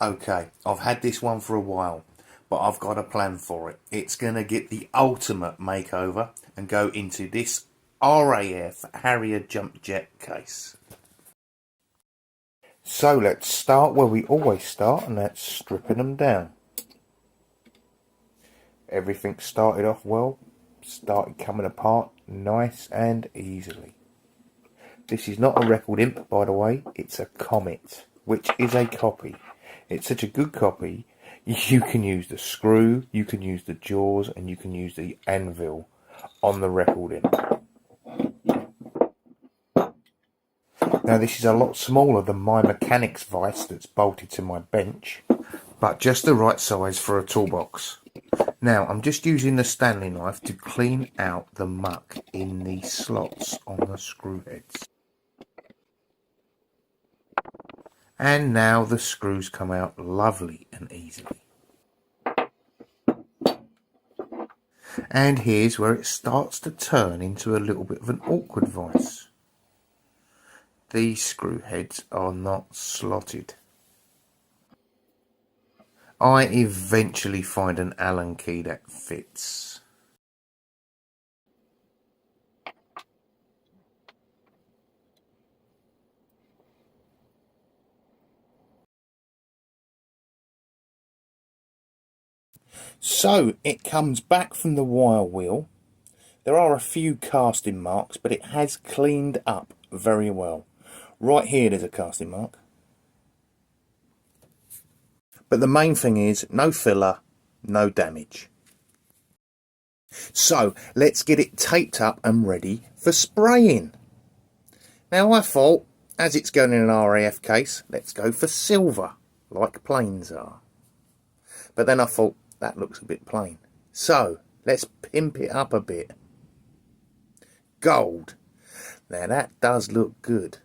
Okay, I've had this one for a while, but I've got a plan for it. It's going to get the ultimate makeover and go into this RAF Harrier jump jet case. So let's start where we always start, and that's stripping them down. Everything started off well, started coming apart nice and easily. This is not a record imp, by the way, it's a Comet, which is a copy. It's such a good copy, you can use the screw, you can use the jaws, and you can use the anvil on the record imp. Now this is a lot smaller than my mechanics vise that's bolted to my bench, but just the right size for a toolbox. Now I'm just using the Stanley knife to clean out the muck in the slots on the screw heads. And now the screws come out lovely and easily. And here's where it starts to turn into a little bit of an awkward vise. These screw heads are not slotted. I eventually find an Allen key that fits. So it comes back from the wire wheel. There are a few casting marks, but it has cleaned up very well. Right here there's a casting mark. But the main thing is no filler, no damage. So let's get it taped up and ready for spraying. Now I thought, as it's going in an RAF case, let's go for silver, like planes are. But then I thought, that looks a bit plain. So let's pimp it up a bit. Gold. Now that does look good,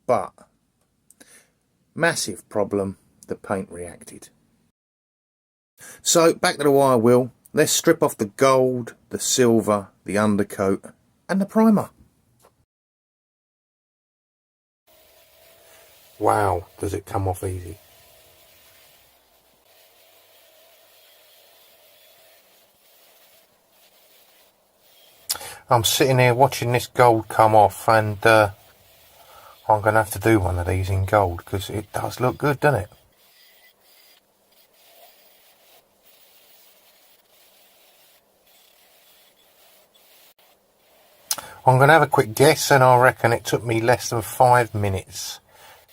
but massive problem, the paint reacted. So back to the wire wheel. Let's strip off the gold, the silver, the undercoat and the primer. Wow, does it come off easy. I'm sitting here watching this gold come off, and I'm going to have to do one of these in gold because it does look good, doesn't it? I'm going to have a quick guess, and I reckon it took me less than 5 minutes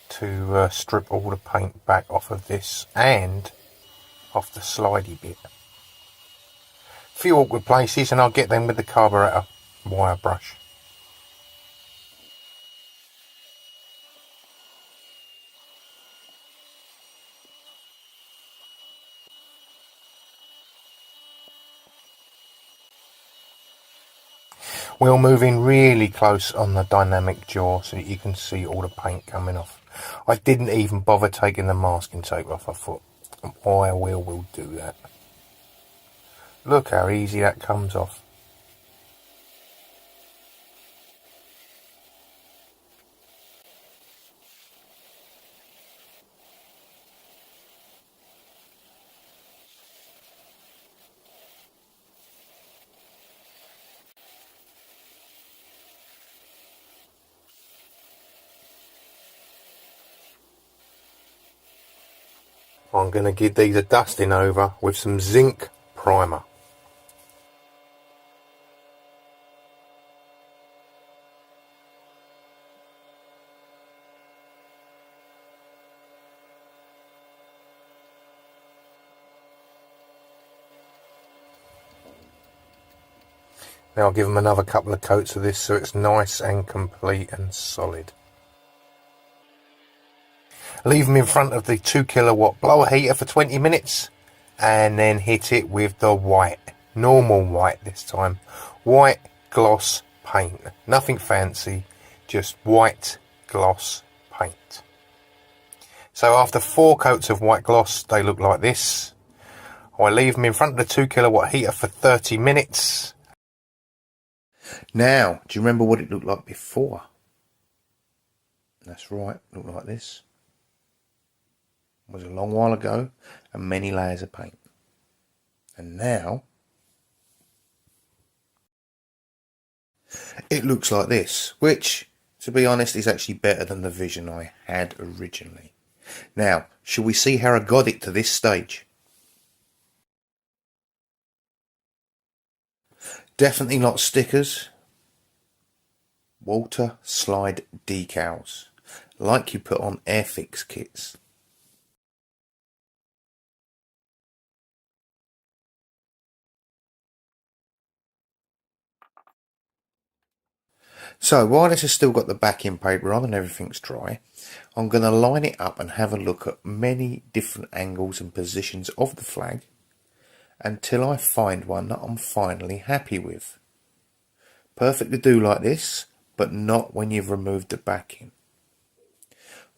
to strip all the paint back off of this and off the slidey bit. A few awkward places, and I'll get them with the carburetor wire brush. We'll move in really close on the dynamic jaw so that you can see all the paint coming off. I didn't even bother taking the masking tape off. I thought, why will do that. Look how easy that comes off. I'm going to give these a dusting over with some zinc primer. Now I'll give them another couple of coats of this so it's nice and complete and solid. Leave them in front of the 2 kilowatt blower heater for 20 minutes and then hit it with the white, normal white this time, white gloss paint, nothing fancy, just white gloss paint. So after 4 coats of white gloss they look like this. I leave them in front of the 2 kilowatt heater for 30 minutes. Now, do you remember what it looked like before? That's right, looked like this. was a long while ago and many layers of paint. And now it looks like this, which, to be honest, is actually better than the vision I had originally. Now, shall we see how I got it to this stage? Definitely not stickers. Waterslide decals, like you put on Airfix kits. So while this has still got the backing paper on and everything's dry, I'm going to line it up and have a look at many different angles and positions of the flag until I find one that I'm finally happy with. Perfect to do like this, but not when you've removed the backing.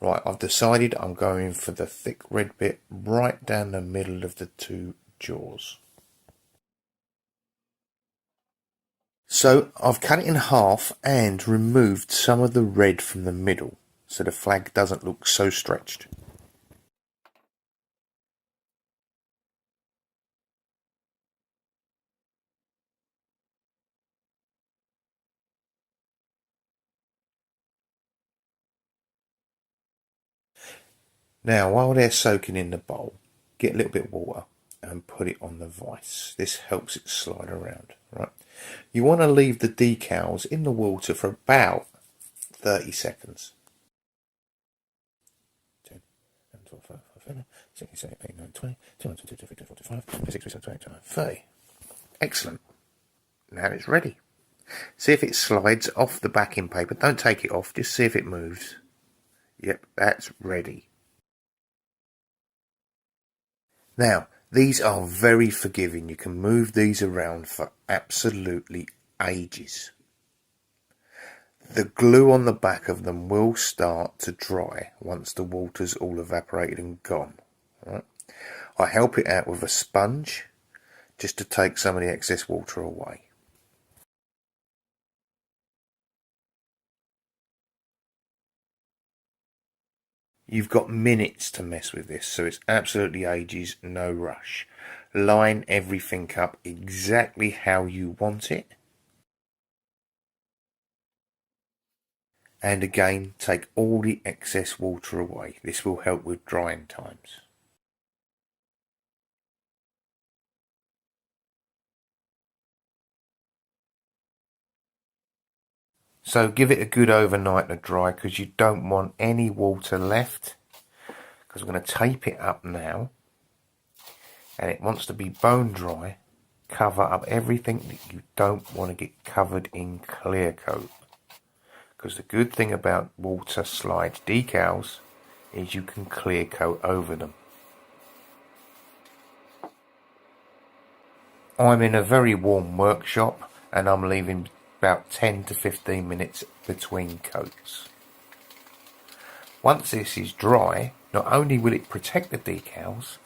Right, I've decided I'm going for the thick red bit right down the middle of the two jaws. So I've cut it in half and removed some of the red from the middle so the flag doesn't look so stretched. Now while they're soaking in the bowl, get a little bit of water and put it on the vise. This helps it slide around, right? You want to leave the decals in the water for about 30 seconds. 10, 11, 12, 13, 14, 16, 17, 18, 19, 20, 21, 22, 23, 24, 25, 26, 27, 28, 29, 30. Excellent. Now it's ready. See if it slides off the backing paper. Don't take it off, just see if it moves. Yep, that's ready. Now, these are very forgiving. You can move these around for absolutely ages. The glue on the back of them will start to dry once the water's all evaporated and gone. Right? I help it out with a sponge just to take some of the excess water away. You've got minutes to mess with this, so it's absolutely ages, no rush. Line everything up exactly how you want it. And again, take all the excess water away. This will help with drying times. So give it a good overnight to dry because you don't want any water left. Because I'm going to tape it up now. And it wants to be bone dry. Cover up everything that you don't want to get covered in clear coat. Because the good thing about water slide decals is you can clear coat over them. I'm in a very warm workshop and I'm leaving about 10 to 15 minutes between coats. Once this is dry, not only will it protect the decals,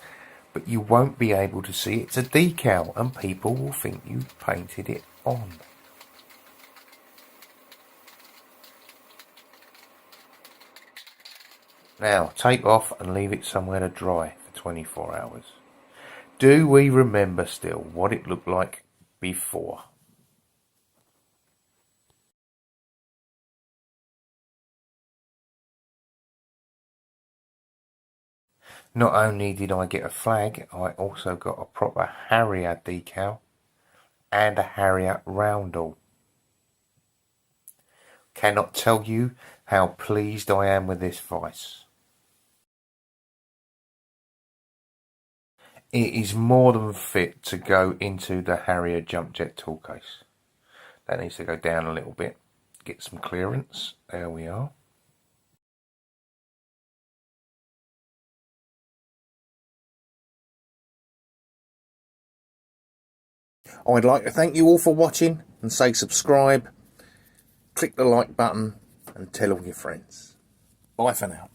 but you won't be able to see it's a decal and people will think you painted it on. Now tape off and leave it somewhere to dry for 24 hours. Do we remember still what it looked like before? Not only did I get a flag, I also got a proper harrier decal and a harrier roundel. Cannot tell you how pleased I am with this vise. It is more than fit to go into the Harrier jump jet tool case. That needs to go down a little bit, get some clearance. There we are. I'd like to thank you all for watching and say subscribe, click the like button and tell all your friends. Bye for now.